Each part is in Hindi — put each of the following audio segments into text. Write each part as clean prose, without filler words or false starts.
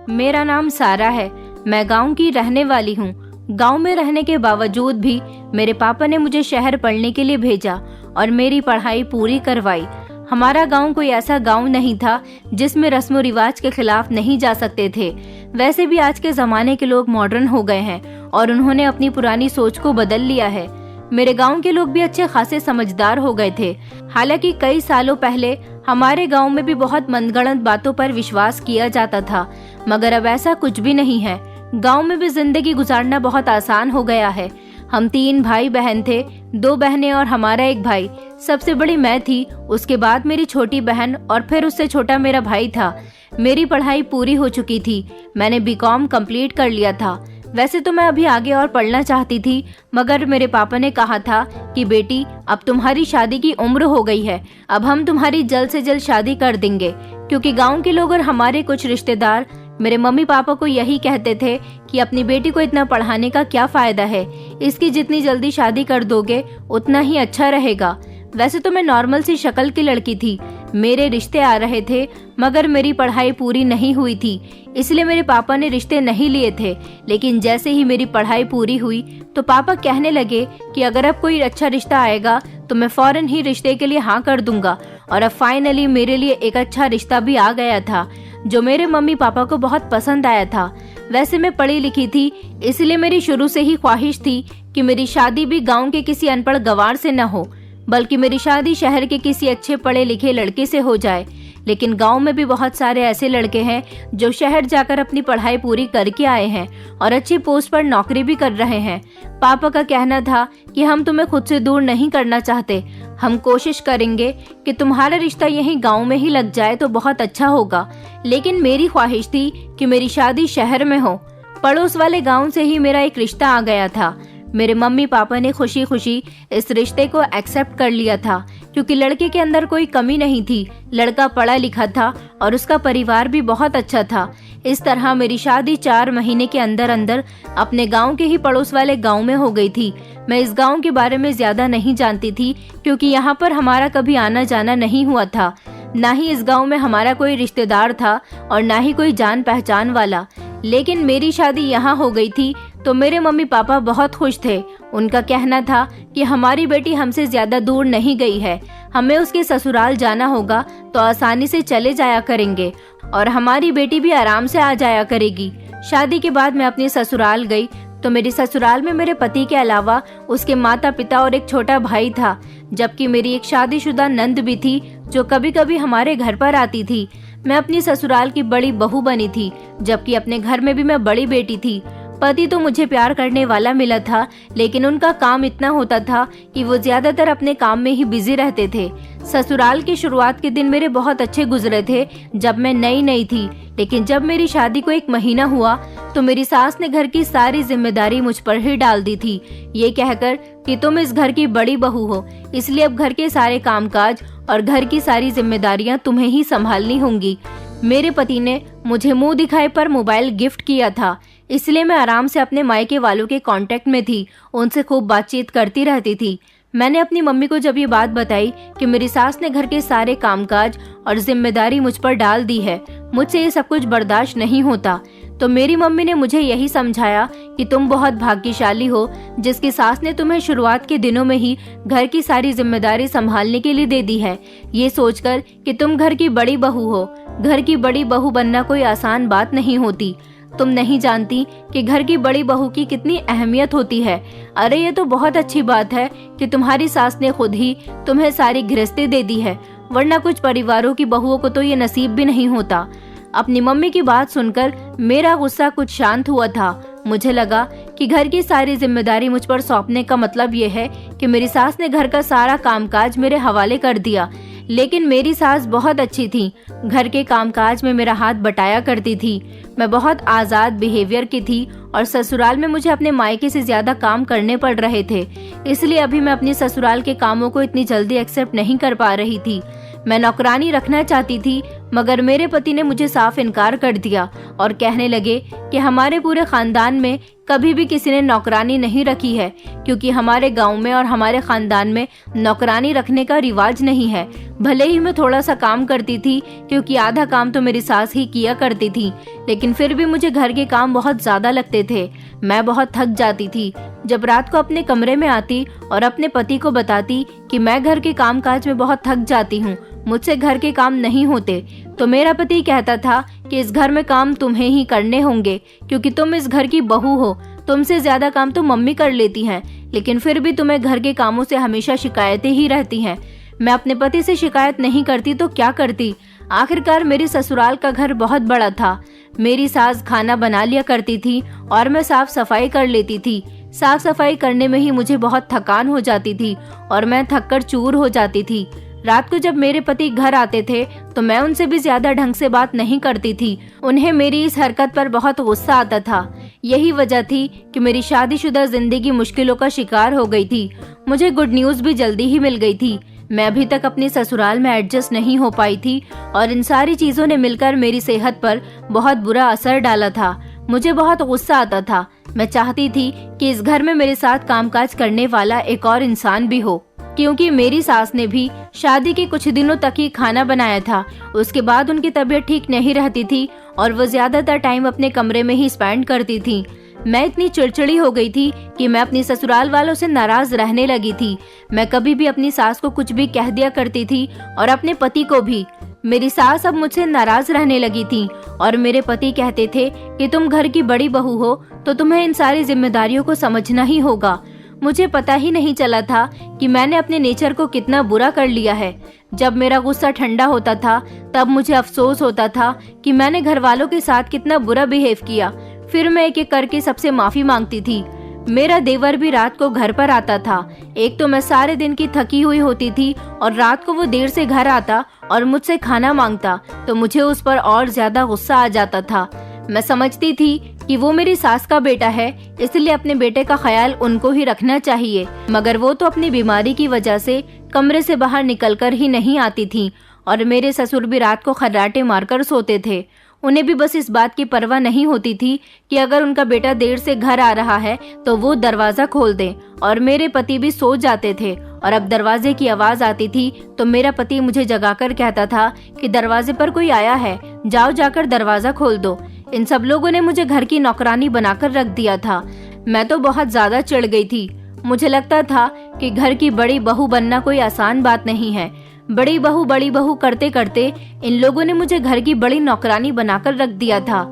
मेरा नाम सारा है। मैं गांव की रहने वाली हूँ। गांव में रहने के बावजूद भी मेरे पापा ने मुझे शहर पढ़ने के लिए भेजा और मेरी पढ़ाई पूरी करवाई। हमारा गांव कोई ऐसा गांव नहीं था जिसमें रस्म रिवाज के खिलाफ नहीं जा सकते थे। वैसे भी आज के जमाने के लोग मॉडर्न हो गए हैं और उन्होंने अपनी पुरानी सोच को बदल लिया है। मेरे गांव के लोग भी अच्छे खासे समझदार हो गए थे। हालांकि कई सालों पहले हमारे गांव में भी बहुत मनगढ़ंत बातों पर विश्वास किया जाता था, मगर अब ऐसा कुछ भी नहीं है। गांव में भी जिंदगी गुजारना बहुत आसान हो गया है। हम 3 भाई बहन थे, 2 बहनें और हमारा एक भाई। सबसे बड़ी मैं थी, उसके बाद मेरी छोटी बहन और फिर उससे छोटा मेरा भाई था। मेरी पढ़ाई पूरी हो चुकी थी। मैंने बीकॉम कंप्लीट कर लिया था। वैसे तो मैं अभी आगे और पढ़ना चाहती थी, मगर मेरे पापा ने कहा था कि बेटी, अब तुम्हारी शादी की उम्र हो गई है, अब हम तुम्हारी जल्द से जल्द शादी कर देंगे। क्योंकि गांव के लोग और हमारे कुछ रिश्तेदार मेरे मम्मी पापा को यही कहते थे कि अपनी बेटी को इतना पढ़ाने का क्या फायदा है, इसकी जितनी जल्दी शादी कर दोगे उतना ही अच्छा रहेगा। वैसे तो मैं नॉर्मल सी शक्ल की लड़की थी, मेरे रिश्ते आ रहे थे, मगर मेरी पढ़ाई पूरी नहीं हुई थी, इसलिए मेरे पापा ने रिश्ते नहीं लिए थे। लेकिन जैसे ही मेरी पढ़ाई पूरी हुई तो पापा कहने लगे कि अगर अब कोई अच्छा रिश्ता आएगा तो मैं फौरन ही रिश्ते के लिए हाँ कर दूंगा। और अब फाइनली मेरे लिए एक अच्छा रिश्ता भी आ गया था जो मेरे मम्मी पापा को बहुत पसंद आया था। वैसे मैं पढ़ी लिखी थी, इसलिए मेरी शुरू से ही ख्वाहिश थी कि मेरी शादी भी गाँव के किसी अनपढ़ गंवार से न हो, बल्कि मेरी शादी शहर के किसी अच्छे पढ़े लिखे लड़के से हो जाए। लेकिन गांव में भी बहुत सारे ऐसे लड़के हैं जो शहर जाकर अपनी पढ़ाई पूरी करके आए हैं और अच्छी पोस्ट पर नौकरी भी कर रहे हैं। पापा का कहना था कि हम तुम्हें खुद से दूर नहीं करना चाहते, हम कोशिश करेंगे कि तुम्हारा रिश्ता यहीं गांव में ही लग जाए तो बहुत अच्छा होगा। लेकिन मेरी ख्वाहिश थी कि मेरी शादी शहर में हो। पड़ोस वाले गाँव से ही मेरा एक रिश्ता आ गया था। मेरे मम्मी पापा ने खुशी खुशी इस रिश्ते को एक्सेप्ट कर लिया था, क्योंकि लड़के के अंदर कोई कमी नहीं थी। लड़का पढ़ा लिखा था और उसका परिवार भी बहुत अच्छा था। इस तरह मेरी शादी 4 महीने के अंदर अंदर अपने गांव के ही पड़ोस वाले गांव में हो गई थी। मैं इस गांव के बारे में ज्यादा नहीं जानती थी, क्योंकि यहाँ पर हमारा कभी आना जाना नहीं हुआ था। ना ही इस गाँव में हमारा कोई रिश्तेदार था और ना ही कोई जान पहचान वाला। लेकिन मेरी शादी यहाँ हो गई थी तो मेरे मम्मी पापा बहुत खुश थे। उनका कहना था कि हमारी बेटी हमसे ज्यादा दूर नहीं गई है, हमें उसके ससुराल जाना होगा तो आसानी से चले जाया करेंगे और हमारी बेटी भी आराम से आ जाया करेगी। शादी के बाद मैं अपने ससुराल गई तो मेरे ससुराल में मेरे पति के अलावा उसके माता पिता और एक छोटा भाई था, जबकि मेरी एक शादीशुदा नंद भी थी जो कभी कभी हमारे घर पर आती थी। मैं अपनी ससुराल की बड़ी बहू बनी थी, जबकि अपने घर में भी मैं बड़ी बेटी थी। पति तो मुझे प्यार करने वाला मिला था, लेकिन उनका काम इतना होता था कि वो ज्यादातर अपने काम में ही बिजी रहते थे। ससुराल की शुरुआत के दिन मेरे बहुत अच्छे गुजरे थे जब मैं नई थी, लेकिन जब मेरी शादी को 1 महीना हुआ तो मेरी सास ने घर की सारी जिम्मेदारी मुझ पर ही डाल दी थी, ये कहकर कि तुम इस घर की बड़ी बहू हो, इसलिए अब घर के सारे कामकाज और घर की सारी जिम्मेदारियां तुम्हें ही संभालनी होंगी। मेरे पति ने मुझे मुंह दिखाए पर मोबाइल गिफ्ट किया था, इसलिए मैं आराम से अपने मायके वालों के कांटेक्ट में थी, उनसे खूब बातचीत करती रहती थी। मैंने अपनी मम्मी को जब ये बात बताई कि मेरी सास ने घर के सारे कामकाज और जिम्मेदारी मुझ पर डाल दी है, मुझसे ये सब कुछ बर्दाश्त नहीं होता, तो मेरी मम्मी ने मुझे यही समझाया कि तुम बहुत भाग्यशाली हो जिसकी सास ने तुम्हें शुरुआत के दिनों में ही घर की सारी जिम्मेदारी संभालने के लिए दे दी है, ये सोचकर कि तुम घर की बड़ी बहू हो। घर की बड़ी बहू बनना कोई आसान बात नहीं होती। तुम नहीं जानती कि घर की बड़ी बहू की कितनी अहमियत होती है। अरे ये तो बहुत अच्छी बात है कि तुम्हारी सास ने खुद ही तुम्हें सारी गृहस्थी दे दी है, वरना कुछ परिवारों की बहुओं को तो ये नसीब भी नहीं होता। अपनी मम्मी की बात सुनकर मेरा गुस्सा कुछ शांत हुआ था। मुझे लगा कि घर की सारी जिम्मेदारी मुझ पर सौंपने का मतलब ये है कि मेरी सास ने घर का सारा कामकाज मेरे हवाले कर दिया। लेकिन मेरी सास बहुत अच्छी थी, घर के कामकाज में मेरा हाथ बटाया करती थी। मैं बहुत आज़ाद बिहेवियर की थी और ससुराल में मुझे अपने मायके से ज्यादा काम करने पड़ रहे थे, इसलिए अभी मैं अपनी ससुराल के कामों को इतनी जल्दी एक्सेप्ट नहीं कर पा रही थी। मैं नौकरानी रखना चाहती थी, मगर मेरे पति ने मुझे साफ इनकार कर दिया और कहने लगे कि हमारे पूरे खानदान में कभी भी किसी ने नौकरानी नहीं रखी है, क्योंकि हमारे गांव में और हमारे खानदान में नौकरानी रखने का रिवाज नहीं है। भले ही मैं थोड़ा सा काम करती थी, क्योंकि आधा काम तो मेरी सास ही किया करती थी, लेकिन फिर भी मुझे घर के काम बहुत ज्यादा लगते थे। मैं बहुत थक जाती थी। जब रात को अपने कमरे में आती और अपने पति को बताती कि मैं घर के काम काज में बहुत थक जाती हूँ, मुझसे घर के काम नहीं होते, तो मेरा पति कहता था कि इस घर में काम तुम्हें ही करने होंगे, क्योंकि तुम इस घर की बहू हो। तुमसे ज्यादा काम तो मम्मी कर लेती हैं, लेकिन फिर भी तुम्हें घर के कामों से हमेशा शिकायतें ही रहती हैं। मैं अपने पति से शिकायत नहीं करती तो क्या करती। आखिरकार मेरी ससुराल का घर बहुत बड़ा था। मेरी सास खाना बना लिया करती थी और मैं साफ सफाई कर लेती थी। साफ सफाई करने में ही मुझे बहुत थकान हो जाती थी और मैं थककर चूर हो जाती थी। रात को जब मेरे पति घर आते थे तो मैं उनसे भी ज्यादा ढंग से बात नहीं करती थी। उन्हें मेरी इस हरकत पर बहुत गुस्सा आता था। यही वजह थी कि मेरी शादीशुदा जिंदगी मुश्किलों का शिकार हो गई थी। मुझे गुड न्यूज भी जल्दी ही मिल गई थी। मैं अभी तक अपनी ससुराल में एडजस्ट नहीं हो पाई थी और इन सारी चीजों ने मिलकर मेरी सेहत पर बहुत बुरा असर डाला था। मुझे बहुत गुस्सा आता था। मैं चाहती थी कि इस घर में मेरे साथ कामकाज करने वाला एक और इंसान भी हो, क्योंकि मेरी सास ने भी शादी के कुछ दिनों तक ही खाना बनाया था। उसके बाद उनकी तबीयत ठीक नहीं रहती थी और वो ज्यादातर टाइम अपने कमरे में ही स्पेंड करती थी। मैं इतनी चिड़चिड़ी हो गई थी कि मैं अपनी ससुराल वालों से नाराज रहने लगी थी। मैं कभी भी अपनी सास को कुछ भी कह दिया करती थी और अपने पति को भी। मेरी सास अब मुझसे नाराज रहने लगी थी और मेरे पति कहते थे कि तुम घर की बड़ी बहू हो तो तुम्हें इन सारी जिम्मेदारियों को समझना ही होगा। मुझे पता ही नहीं चला था कि मैंने अपने नेचर को कितना बुरा कर लिया है। जब मेरा गुस्सा ठंडा होता था तब मुझे अफसोस होता था कि मैंने घर वालों के साथ कितना बुरा बिहेव किया। फिर मैं एक एक करके सबसे माफी मांगती थी। मेरा देवर भी रात को घर पर आता था। एक तो मैं सारे दिन की थकी हुई होती थी और रात को वो देर से घर आता और मुझसे खाना मांगता, तो मुझे उस पर और ज्यादा गुस्सा आ जाता था। मैं समझती थी कि वो मेरी सास का बेटा है, इसलिए अपने बेटे का ख्याल उनको ही रखना चाहिए, मगर वो तो अपनी बीमारी की वजह से कमरे से बाहर निकलकर ही नहीं आती थी और मेरे ससुर भी रात को खर्राटे मारकर सोते थे। उन्हें भी बस इस बात की परवाह नहीं होती थी कि अगर उनका बेटा देर से घर आ रहा है तो वो दरवाजा खोल दे, और मेरे पति भी सो जाते थे और अब दरवाजे की आवाज आती थी तो मेरा पति मुझे जगाकर कहता था कि दरवाजे पर कोई आया है, जाओ जाकर दरवाजा खोल दो। इन सब लोगों ने मुझे घर की नौकरानी बनाकर रख दिया था। मैं तो बहुत ज्यादा चिढ़ गई थी। मुझे लगता था कि घर की बड़ी बहू बनना कोई आसान बात नहीं है। बड़ी बहू करते करते इन लोगों ने मुझे घर की बड़ी नौकरानी बनाकर रख दिया था।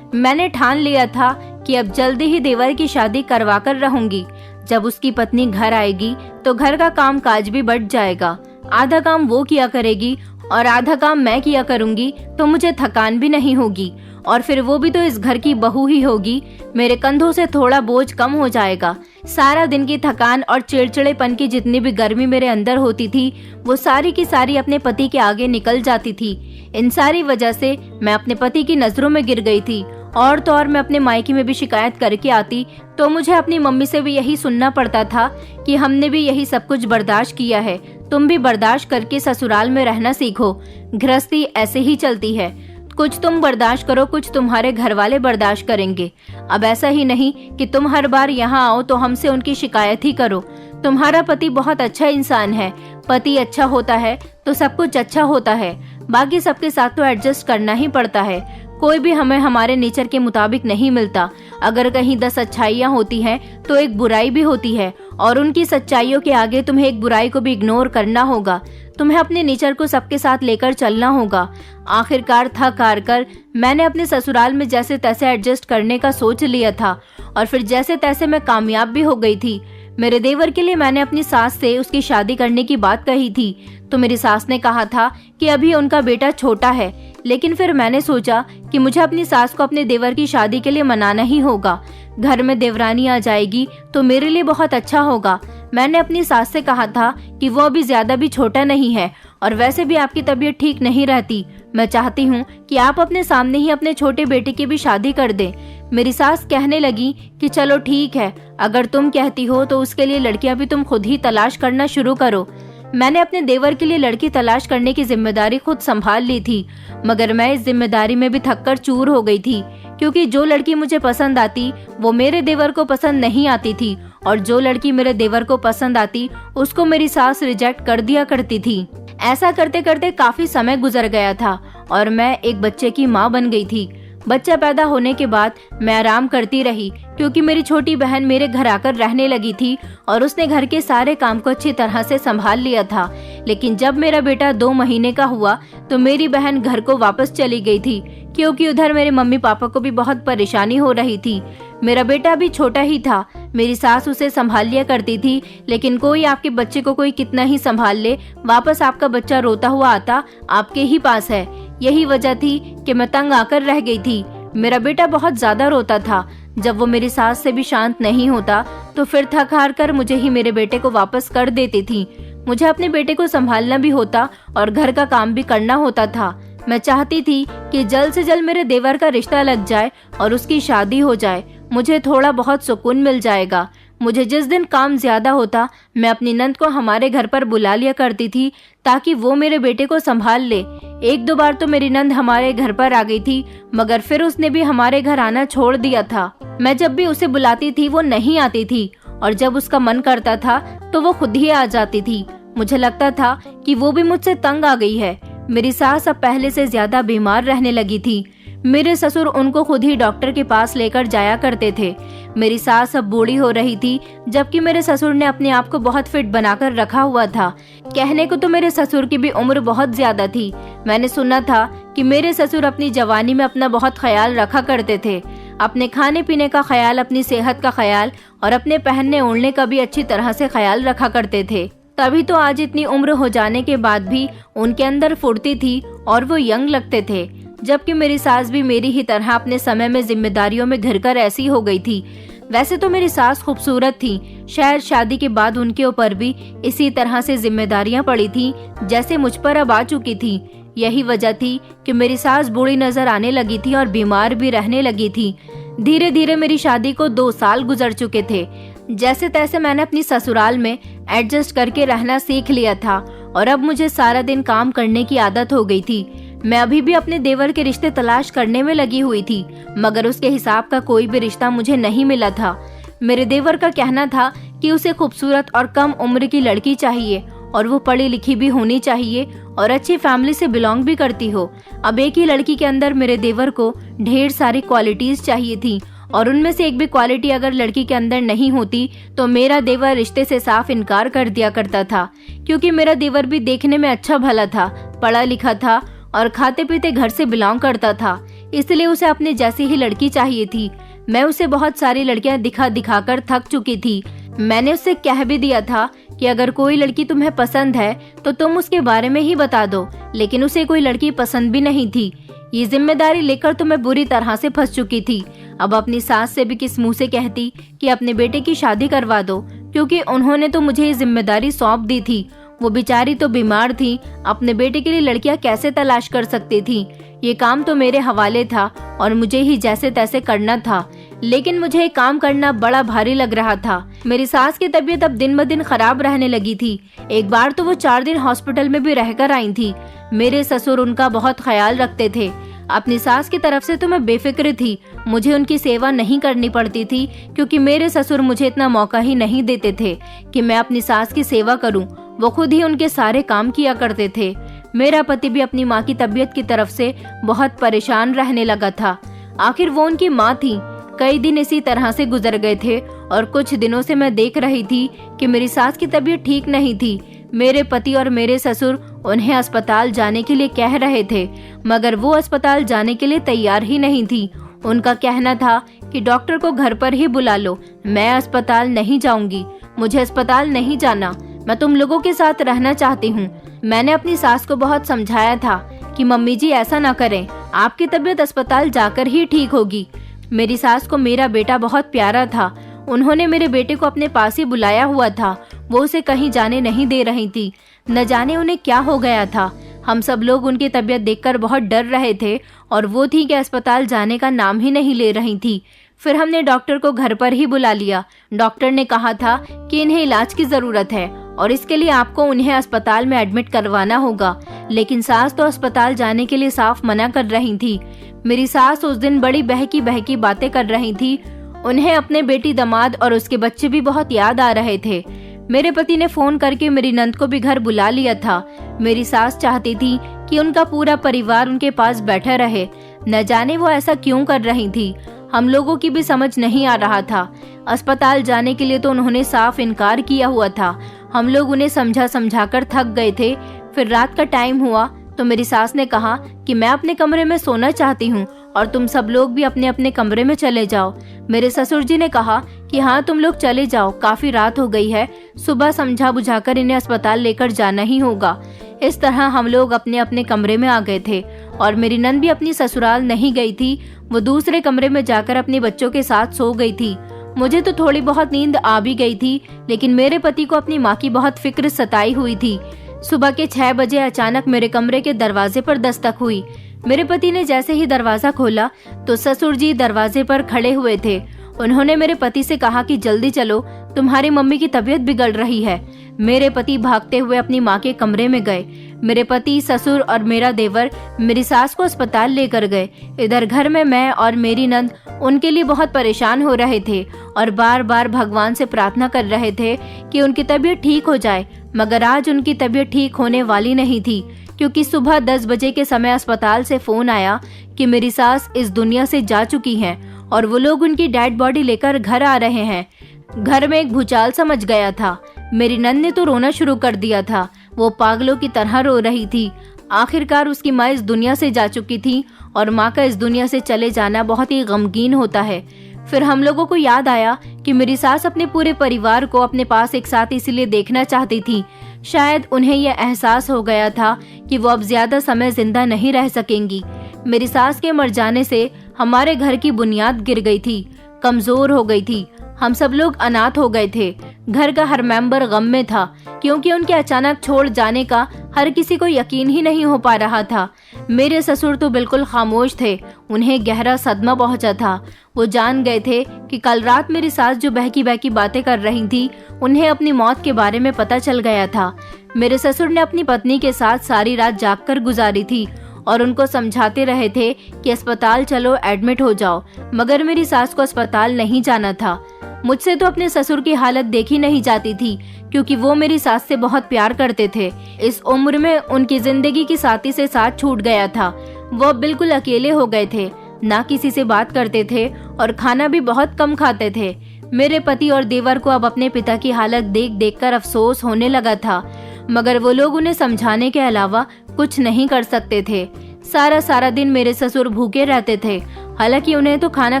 मैंने ठान लिया था कि अब जल्दी ही देवर की शादी करवा कर रहूंगी। जब उसकी पत्नी घर आएगी तो घर का काम काज भी बढ़ जाएगा। आधा काम वो किया करेगी और आधा काम मैं किया करूंगी, तो मुझे थकान भी नहीं होगी और फिर वो भी तो इस घर की बहू ही होगी। मेरे कंधों से थोड़ा बोझ कम हो जाएगा। सारा दिन की थकान और चिड़चिड़ेपन की जितनी भी गर्मी मेरे अंदर होती थी वो सारी की सारी अपने पति के आगे निकल जाती थी। इन सारी वजह से मैं अपने पति की नजरों में गिर गई थी। और तो और मैं अपने मायके में भी शिकायत करके आती तो मुझे अपनी मम्मी से भी यही सुनना पड़ता था कि हमने भी यही सब कुछ बर्दाश्त किया है, तुम भी बर्दाश्त करके ससुराल में रहना सीखो। गृहस्थी ऐसे ही चलती है, कुछ तुम बर्दाश्त करो, कुछ तुम्हारे घर वाले बर्दाश्त करेंगे। अब ऐसा ही नहीं कि तुम हर बार यहाँ आओ तो हमसे उनकी शिकायत ही करो। तुम्हारा पति बहुत अच्छा इंसान है। पति अच्छा होता है तो सब कुछ अच्छा होता है। बाकी सबके साथ तो एडजस्ट करना ही पड़ता है। कोई भी हमें हमारे नेचर के मुताबिक नहीं मिलता। अगर कहीं 10 अच्छाइयाँ होती हैं तो एक बुराई भी होती है और उनकी सच्चाइयों के आगे तुम्हें एक बुराई को भी इग्नोर करना होगा। तुम्हें अपने नेचर को सबके साथ लेकर चलना होगा। आखिरकार थक हार कर मैंने अपने ससुराल में जैसे तैसे एडजस्ट करने का सोच लिया था और फिर जैसे तैसे मैं कामयाब भी हो गई थी। मेरे देवर के लिए मैंने अपनी सास से उसकी शादी करने की बात कही थी तो मेरी सास ने कहा था कि अभी उनका बेटा छोटा है, लेकिन फिर मैंने सोचा कि मुझे अपनी सास को अपने देवर की शादी के लिए मनाना ही होगा। घर में देवरानी आ जाएगी तो मेरे लिए बहुत अच्छा होगा। मैंने अपनी सास से कहा था कि वो अभी ज्यादा भी छोटा नहीं है और वैसे भी आपकी तबीयत ठीक नहीं रहती। मैं चाहती हूँ कि आप अपने सामने ही अपने छोटे बेटे की भी शादी कर दें। मेरी सास कहने लगी कि चलो ठीक है, अगर तुम कहती हो तो उसके लिए लड़कियां भी तुम खुद ही तलाश करना शुरू करो। मैंने अपने देवर के लिए लड़की तलाश करने की जिम्मेदारी खुद संभाल ली थी, मगर मैं इस जिम्मेदारी में भी थककर चूर हो गई थी, क्योंकि जो लड़की मुझे पसंद आती वो मेरे देवर को पसंद नहीं आती थी, और जो लड़की मेरे देवर को पसंद आती उसको मेरी सास रिजेक्ट कर दिया करती थी। ऐसा करते करते काफी समय गुजर गया था और मैं एक बच्चे की माँ बन गई थी। बच्चा पैदा होने के बाद मैं आराम करती रही, क्योंकि मेरी छोटी बहन मेरे घर आकर रहने लगी थी और उसने घर के सारे काम को अच्छी तरह से संभाल लिया था। लेकिन जब मेरा बेटा 2 महीने का हुआ तो मेरी बहन घर को वापस चली गई थी, क्योंकि उधर मेरे मम्मी पापा को भी बहुत परेशानी हो रही थी। मेरा बेटा भी छोटा ही था, मेरी सास उसे संभाल लिया करती थी, लेकिन कोई आपके बच्चे को कोई कितना ही संभाल ले, वापस आपका बच्चा रोता हुआ आता आपके ही पास है। यही वजह थी कि मैं तंग आकर रह गई थी। मेरा बेटा बहुत ज्यादा रोता था। जब वो मेरी सास से भी शांत नहीं होता तो फिर थक हार कर मुझे ही मेरे बेटे को वापस कर देती थी। मुझे अपने बेटे को संभालना भी होता और घर का काम भी करना होता था। मैं चाहती थी कि जल्द से जल्द मेरे देवर का रिश्ता लग जाए और उसकी शादी हो जाए। मुझे थोड़ा बहुत सुकून मिल जाएगा। मुझे जिस दिन काम ज्यादा होता मैं अपनी नंद को हमारे घर पर बुला लिया करती थी, ताकि वो मेरे बेटे को संभाल ले। 1-2 बार तो मेरी नंद हमारे घर पर आ गई थी, मगर फिर उसने भी हमारे घर आना छोड़ दिया था। मैं जब भी उसे बुलाती थी वो नहीं आती थी, और जब उसका मन करता था तो वो खुद ही आ जाती थी। मुझे लगता था कि वो भी मुझसे तंग आ गई है। मेरी सास अब पहले से ज्यादा बीमार रहने लगी थी। मेरे ससुर उनको खुद ही डॉक्टर के पास लेकर जाया करते थे। मेरी सास अब बूढ़ी हो रही थी, जबकि मेरे ससुर ने अपने आप को बहुत फिट बनाकर रखा हुआ था। कहने को तो मेरे ससुर की भी उम्र बहुत ज्यादा थी। मैंने सुना था कि मेरे ससुर अपनी जवानी में अपना बहुत ख्याल रखा करते थे। अपने खाने पीने का ख्याल, अपनी सेहत का ख्याल और अपने पहनने ओढ़ने का भी अच्छी तरह से ख्याल रखा करते थे। तभी तो आज इतनी उम्र हो जाने के बाद भी उनके अंदर फुर्ती थी और वो यंग लगते थे। जबकि मेरी सास भी मेरी ही तरह अपने समय में जिम्मेदारियों में घिरकर ऐसी हो गई थी। वैसे तो मेरी सास खूबसूरत थी, शायद शादी के बाद उनके ऊपर भी इसी तरह से जिम्मेदारियां पड़ी थी जैसे मुझ पर अब आ चुकी थी। यही वजह थी कि मेरी सास बूढ़ी नजर आने लगी थी और बीमार भी रहने लगी थी। धीरे धीरे मेरी शादी को 2 साल गुजर चुके थे। जैसे तैसे मैंने अपनी ससुराल में एडजस्ट करके रहना सीख लिया था और अब मुझे सारा दिन काम करने की आदत हो गई थी। मैं अभी भी अपने देवर के रिश्ते तलाश करने में लगी हुई थी, मगर उसके हिसाब का कोई भी रिश्ता मुझे नहीं मिला था। मेरे देवर का कहना था कि उसे खूबसूरत और कम उम्र की लड़की चाहिए और वो पढ़ी लिखी भी होनी चाहिए और अच्छी फैमिली से बिलोंग भी करती हो। अब एक ही लड़की के अंदर मेरे देवर को ढेर सारी क्वालिटीज चाहिए थी, और उनमें से एक भी क्वालिटी अगर लड़की के अंदर नहीं होती तो मेरा देवर रिश्ते से साफ इनकार कर दिया करता था। क्योंकि मेरा देवर भी देखने में अच्छा भला था, पढ़ा लिखा था और खाते पीते घर से बिलोंग करता था, इसलिए उसे अपने जैसी ही लड़की चाहिए थी। मैं उसे बहुत सारी लड़कियां दिखा दिखाकर थक चुकी थी। मैंने उससे कह भी दिया था कि अगर कोई लड़की तुम्हें पसंद है तो तुम उसके बारे में ही बता दो, लेकिन उसे कोई लड़की पसंद भी नहीं थी। ये जिम्मेदारी लेकर तो मैं बुरी तरह से फंस चुकी थी। अब अपनी सास से भी किस मुंह से कहती कि अपने बेटे की शादी करवा दो, क्योंकि उन्होंने तो मुझे ये जिम्मेदारी सौंप दी थी। वो बेचारी तो बीमार थी, अपने बेटे के लिए लड़कियां कैसे तलाश कर सकती थी। ये काम तो मेरे हवाले था और मुझे ही जैसे तैसे करना था, लेकिन मुझे ये काम करना बड़ा भारी लग रहा था। मेरी सास की तबीयत अब दिन ब दिन खराब रहने लगी थी। एक बार तो वो 4 दिन हॉस्पिटल में भी रहकर आई थी। मेरे ससुर उनका बहुत ख्याल रखते थे। अपनी सास की तरफ से तो मैं बेफिक्र थी, मुझे उनकी सेवा नहीं करनी पड़ती थी, क्योंकि मेरे ससुर मुझे इतना मौका ही नहीं देते थे कि मैं अपनी सास की सेवा करूं। वो खुद ही उनके सारे काम किया करते थे। मेरा पति भी अपनी माँ की तबीयत की तरफ से बहुत परेशान रहने लगा था। आखिर वो उनकी माँ थी। कई दिन इसी तरह से गुजर गए थे और कुछ दिनों से मैं देख रही थी कि मेरी सास की तबीयत ठीक नहीं थी। मेरे पति और मेरे ससुर उन्हें अस्पताल जाने के लिए कह रहे थे, मगर वो अस्पताल जाने के लिए तैयार ही नहीं थी। उनका कहना था कि डॉक्टर को घर पर ही बुला लो, मैं अस्पताल नहीं जाऊंगी, मुझे अस्पताल नहीं जाना, मैं तुम लोगों के साथ रहना चाहती हूँ। मैंने अपनी सास को बहुत समझाया था कि मम्मी जी ऐसा ना करें, आपकी तबीयत अस्पताल जाकर ही ठीक होगी। मेरी सास को मेरा बेटा बहुत प्यारा था। उन्होंने मेरे बेटे को अपने पास ही बुलाया हुआ था। वो उसे कहीं जाने नहीं दे रही थी। न जाने उन्हें क्या हो गया था। हम सब लोग उनकी तबीयत देखकर बहुत डर रहे थे और वो थी कि अस्पताल जाने का नाम ही नहीं ले रही थी। फिर हमने डॉक्टर को घर पर ही बुला लिया। डॉक्टर ने कहा था कि इन्हें इलाज की जरूरत है और इसके लिए आपको उन्हें अस्पताल में एडमिट करवाना होगा। लेकिन सास तो अस्पताल जाने के लिए साफ मना कर रही थी। मेरी सास उस दिन बड़ी बहकी बहकी बातें कर रही थी। उन्हें अपने बेटी, दामाद और उसके बच्चे भी बहुत याद आ रहे थे। मेरे पति ने फोन करके मेरी नंद को भी घर बुला लिया था। मेरी सास चाहती थी कि उनका पूरा परिवार उनके पास बैठा रहे। न जाने वो ऐसा क्यों कर रही थी, हम लोगों की भी समझ नहीं आ रहा था। अस्पताल जाने के लिए तो उन्होंने साफ इनकार किया हुआ था। हम लोग उन्हें समझा समझा कर थक गए थे। फिर रात का टाइम हुआ तो मेरी सास ने कहा कि मैं अपने कमरे में सोना चाहती हूँ और तुम सब लोग भी अपने अपने कमरे में चले जाओ। मेरे ससुर जी ने कहा कि हाँ, तुम लोग चले जाओ, काफी रात हो गई है, सुबह समझा बुझाकर इन्हें अस्पताल लेकर जाना ही होगा। इस तरह हम लोग अपने अपने कमरे में आ गए थे और मेरी नंद भी अपनी ससुराल नहीं गई थी। वो दूसरे कमरे में जाकर अपने बच्चों के साथ सो गई थी। मुझे तो थोड़ी बहुत नींद आ भी गई थी, लेकिन मेरे पति को अपनी माँ की बहुत फिक्र सताई हुई थी। सुबह के 6 बजे अचानक मेरे कमरे के दरवाजे पर दस्तक हुई। मेरे पति ने जैसे ही दरवाजा खोला तो ससुर जी दरवाजे पर खड़े हुए थे। उन्होंने मेरे पति से कहा कि जल्दी चलो, तुम्हारी मम्मी की तबीयत बिगड़ रही है। मेरे पति भागते हुए अपनी माँ के कमरे में गए। मेरे पति, ससुर और मेरा देवर मेरी सास को अस्पताल लेकर गए। इधर घर में मैं और मेरी नंद उनके लिए बहुत परेशान हो रहे थे और बार बार भगवान से प्रार्थना कर रहे थे कि उनकी तबीयत ठीक हो जाए। मगर आज उनकी तबीयत ठीक होने वाली नहीं थी, क्योंकि सुबह 10 बजे के समय अस्पताल से फोन आया कि मेरी सास इस दुनिया से जा चुकी हैं और वो लोग उनकी डेड बॉडी लेकर घर आ रहे हैं। घर में एक भूचाल सा मच गया था। मेरी नंद ने तो रोना शुरू कर दिया था। वो पागलों की तरह रो रही थी। आखिरकार उसकी माँ इस दुनिया से जा चुकी थी और माँ का इस दुनिया से चले जाना बहुत ही गमगीन होता है। फिर हम लोगों को याद आया कि मेरी सास अपने पूरे परिवार को अपने पास एक साथ इसीलिए देखना चाहती थी। शायद उन्हें यह एहसास हो गया था कि वो अब ज्यादा समय जिंदा नहीं रह सकेंगी। मेरी सास के मर जाने से हमारे घर की बुनियाद गिर गई थी, कमजोर हो गई थी। हम सब लोग अनाथ हो गए थे। घर का हर मेंबर गम में था, क्योंकि उनके अचानक छोड़ जाने का हर किसी को यकीन ही नहीं हो पा रहा था। मेरे ससुर तो बिल्कुल खामोश थे। उन्हें गहरा सदमा पहुंचा था। वो जान गए थे कि कल रात मेरी सास जो बहकी बहकी बातें कर रही थी, उन्हें अपनी मौत के बारे में पता चल गया था। मेरे ससुर ने अपनी पत्नी के साथ सारी रात जागकर गुजारी थी और उनको समझाते रहे थे कि अस्पताल चलो, एडमिट हो जाओ। मगर मेरी सास को अस्पताल नहीं जाना था। मुझसे तो अपने ससुर की हालत देखी नहीं जाती थी, क्योंकि वो मेरी सास से बहुत प्यार करते थे। इस उम्र में उनकी जिंदगी की साथी से साथ छूट गया था। वो बिल्कुल अकेले हो गए थे, ना किसी से बात करते थे और खाना भी बहुत कम खाते थे। मेरे पति और देवर को अब अपने पिता की हालत देख देख कर अफसोस होने लगा था, मगर वो लोग उन्हें समझाने के अलावा कुछ नहीं कर सकते थे। सारा दिन मेरे ससुर भूखे रहते थे। हालांकि उन्हें तो खाना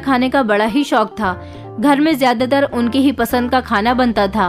खाने का बड़ा ही शौक था। घर में ज्यादातर उनकी ही पसंद का खाना बनता था।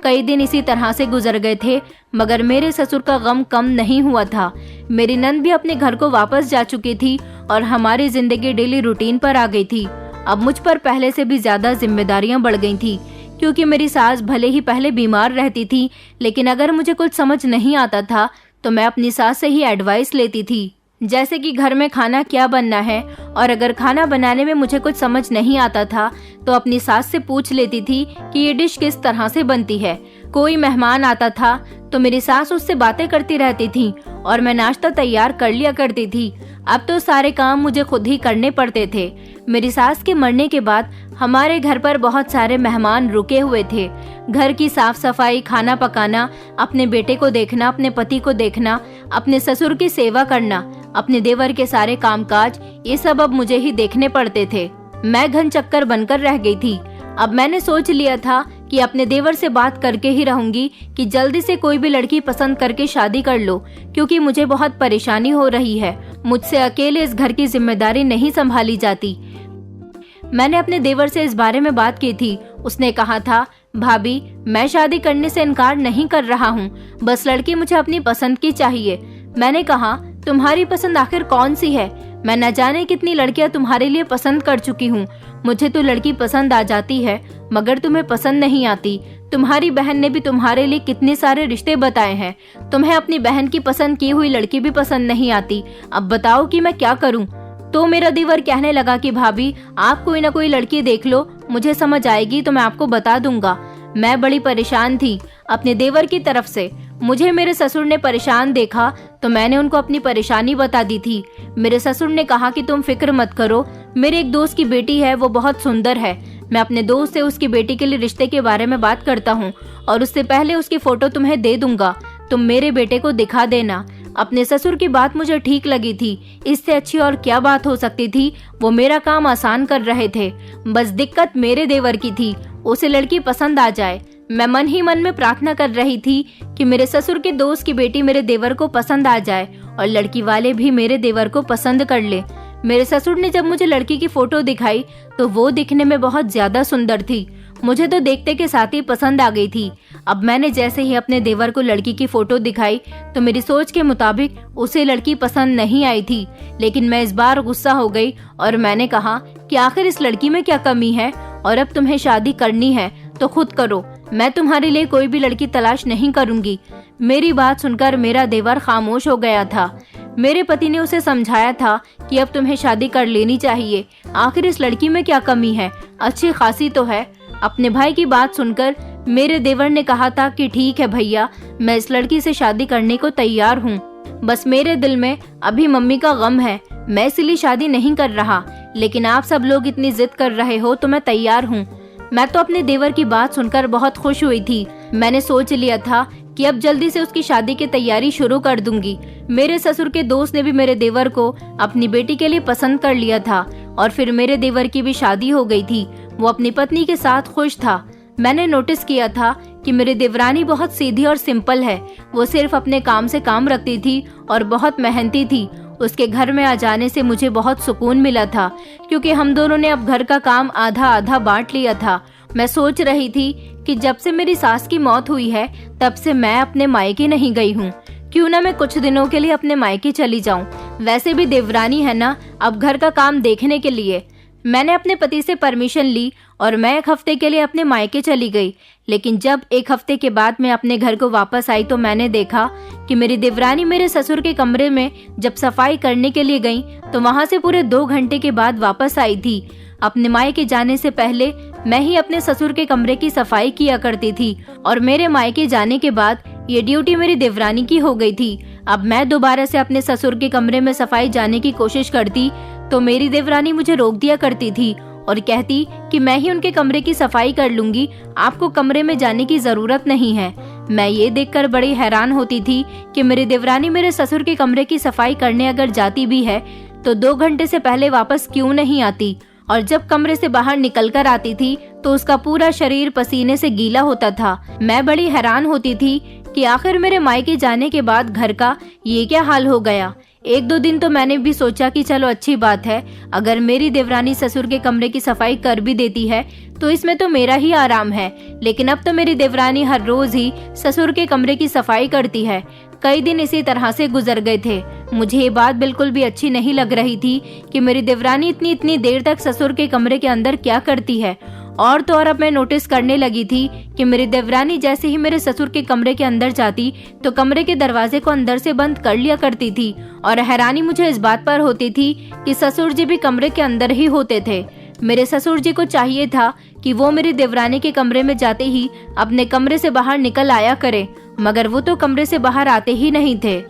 कई दिन इसी तरह से गुजर गए थे, मगर मेरे ससुर का गम कम नहीं हुआ था। मेरी नंद भी अपने घर को वापस जा चुकी थी और हमारी जिंदगी डेली रूटीन पर आ गई थी। अब मुझ पर पहले से भी ज्यादा जिम्मेदारियां बढ़ गई थी, क्योंकि मेरी सास भले ही पहले बीमार रहती थी, लेकिन अगर मुझे कुछ समझ नहीं आता था तो मैं अपनी सास से ही एडवाइस लेती थी, जैसे कि घर में खाना क्या बनना है। और अगर खाना बनाने में मुझे कुछ समझ नहीं आता था तो अपनी सास से पूछ लेती थी कि ये डिश किस तरह से बनती है। कोई मेहमान आता था तो मेरी सास उससे बातें करती रहती थी और मैं नाश्ता तैयार कर लिया करती थी। अब तो सारे काम मुझे खुद ही करने पड़ते थे। मेरी सास के मरने के बाद हमारे घर पर बहुत सारे मेहमान रुके हुए थे। घर की साफ सफाई, खाना पकाना, अपने बेटे को देखना, अपने पति को देखना, अपने ससुर की सेवा करना, अपने देवर के सारे कामकाज, ये सब अब मुझे ही देखने पड़ते थे। मैं घन चक्कर बनकर रह गई थी। अब मैंने सोच लिया था कि अपने देवर से बात करके ही रहूंगी कि जल्दी से कोई भी लड़की पसंद करके शादी कर लो, क्योंकि मुझे बहुत परेशानी हो रही है। मुझसे अकेले इस घर की जिम्मेदारी नहीं संभाली जाती। मैंने अपने देवर से इस बारे में बात की थी। उसने कहा था, भाभी, मैं शादी करने से इनकार नहीं कर रहा हूँ, बस लड़की मुझे अपनी पसंद की चाहिए। मैंने कहा, तुम्हारी पसंद आखिर कौन सी है? मैं न जाने कितनी लड़कियां तुम्हारे लिए पसंद कर चुकी हूँ। मुझे तो लड़की पसंद आ जाती है, मगर तुम्हें पसंद नहीं आती। तुम्हारी बहन ने भी तुम्हारे लिए कितने सारे रिश्ते बताए हैं। तुम्हें अपनी बहन की पसंद की हुई लड़की भी पसंद नहीं आती। अब बताओ कि मैं क्या करूँ? तो मेरा देवर कहने लगा कि भाभी, आप कोई ना कोई लड़की देख लो, मुझे समझ आएगी तो मैं आपको बता दूंगा। मैं बड़ी परेशान थी अपने देवर की तरफ से। मुझे मेरे ससुर ने परेशान देखा तो मैंने उनको अपनी परेशानी बता दी थी। मेरे ससुर ने कहा कि तुम फिक्र मत करो, मेरे एक दोस्त की बेटी है, वो बहुत सुंदर है। मैं अपने दोस्त से उसकी बेटी के लिए रिश्ते के बारे में बात करता हूँ और उससे पहले उसकी फोटो तुम्हें दे दूंगा, तुम मेरे बेटे को दिखा देना। अपने ससुर की बात मुझे ठीक लगी थी, इससे अच्छी और क्या बात हो सकती थी। वो मेरा काम आसान कर रहे थे। बस दिक्कत मेरे देवर की थी, उसे लड़की पसंद आ जाए। मैं मन ही मन में प्रार्थना कर रही थी कि मेरे ससुर के दोस्त की बेटी मेरे देवर को पसंद आ जाए और लड़की वाले भी मेरे देवर को पसंद कर ले। मेरे ससुर ने जब मुझे लड़की की फोटो दिखाई तो वो दिखने में बहुत ज्यादा सुंदर थी। मुझे तो देखते के साथ ही पसंद आ गई थी। अब मैंने जैसे ही अपने देवर को लड़की की फोटो दिखाई तो मेरी सोच के मुताबिक उसे लड़की पसंद नहीं आई थी। लेकिन मैं इस बार गुस्सा हो गई और मैंने कहा कि आखिर इस लड़की में क्या कमी है, और अब तुम्हें शादी करनी है तो खुद करो, मैं तुम्हारे लिए कोई भी लड़की तलाश नहीं करूंगी। मेरी बात सुनकर मेरा देवर खामोश हो गया था। मेरे पति ने उसे समझाया था कि अब तुम्हें शादी कर लेनी चाहिए, आखिर इस लड़की में क्या कमी है, अच्छी खासी तो है। अपने भाई की बात सुनकर मेरे देवर ने कहा था कि ठीक है भैया, मैं इस लड़की से शादी करने को तैयार हूँ, बस मेरे दिल में अभी मम्मी का गम है, मैं इसलिए शादी नहीं कर रहा। लेकिन आप सब लोग इतनी जिद कर रहे हो तो मैं तैयार हूँ। मैं तो अपने देवर की बात सुनकर बहुत खुश हुई थी। मैंने सोच लिया था कि अब जल्दी से उसकी शादी की तैयारी शुरू कर दूंगी। मेरे ससुर के दोस्त ने भी मेरे देवर को अपनी बेटी के लिए पसंद कर लिया था और फिर मेरे देवर की भी शादी हो गई थी। वो अपनी पत्नी के साथ खुश था। मैंने नोटिस किया था कि मेरी देवरानी बहुत सीधी और सिंपल है। वो सिर्फ अपने काम से काम रखती थी और बहुत मेहनती थी। उसके घर में आ जाने से मुझे बहुत सुकून मिला था, क्योंकि हम दोनों ने अब घर का काम आधा आधा बांट लिया था। मैं सोच रही थी कि जब से मेरी सास की मौत हुई है तब से मैं अपने मायके नहीं गई हूँ। क्यों ना मैं कुछ दिनों के लिए अपने मायके चली जाऊं। वैसे भी देवरानी है ना, अब घर का काम देखने के लिए। मैंने अपने पति से परमिशन ली और मैं 1 हफ्ते के लिए अपने मायके चली गई। लेकिन जब 1 हफ्ते के बाद मैं अपने घर को वापस आई तो मैंने देखा कि मेरी देवरानी मेरे ससुर के कमरे में जब सफाई करने के लिए गई तो वहां से पूरे 2 घंटे के बाद वापस आई थी। अपने मायके जाने से पहले मैं ही अपने ससुर के कमरे की सफाई किया करती थी और मेरे मायके जाने के बाद ये ड्यूटी मेरी देवरानी की हो गई थी। अब मैं दोबारा से अपने ससुर के कमरे में सफाई जाने की कोशिश करती तो मेरी देवरानी मुझे रोक दिया करती थी और कहती कि मैं ही उनके कमरे की सफाई कर लूंगी, आपको कमरे में जाने की जरूरत नहीं है। मैं ये देखकर बड़ी हैरान होती थी कि मेरी देवरानी मेरे ससुर के कमरे की सफाई करने अगर जाती भी है तो 2 घंटे से पहले वापस क्यों नहीं आती, और जब कमरे से बाहर निकल कर आती थी तो उसका पूरा शरीर पसीने से गीला होता था। मैं बड़ी हैरान होती थी कि आखिर मेरे मायके जाने के बाद घर का ये क्या हाल हो गया। 1-2 दिन तो मैंने भी सोचा कि चलो अच्छी बात है, अगर मेरी देवरानी ससुर के कमरे की सफाई कर भी देती है तो इसमें तो मेरा ही आराम है। लेकिन अब तो मेरी देवरानी हर रोज ही ससुर के कमरे की सफाई करती है। कई दिन इसी तरह से गुजर गए थे। मुझे ये बात बिल्कुल भी अच्छी नहीं लग रही थी कि मेरी देवरानी इतनी देर तक ससुर के कमरे के अंदर क्या करती है। और तो और अब मैं नोटिस करने लगी थी कि मेरी देवरानी जैसे ही मेरे ससुर के कमरे के अंदर जाती तो कमरे के दरवाजे को अंदर से बंद कर लिया करती थी। और हैरानी मुझे इस बात पर होती थी कि ससुर जी भी कमरे के अंदर ही होते थे। मेरे ससुर जी को चाहिए था कि वो मेरी देवरानी के कमरे में जाते ही अपने कमरे से बाहर निकल आया करे, मगर वो तो कमरे से बाहर आते ही नहीं थे।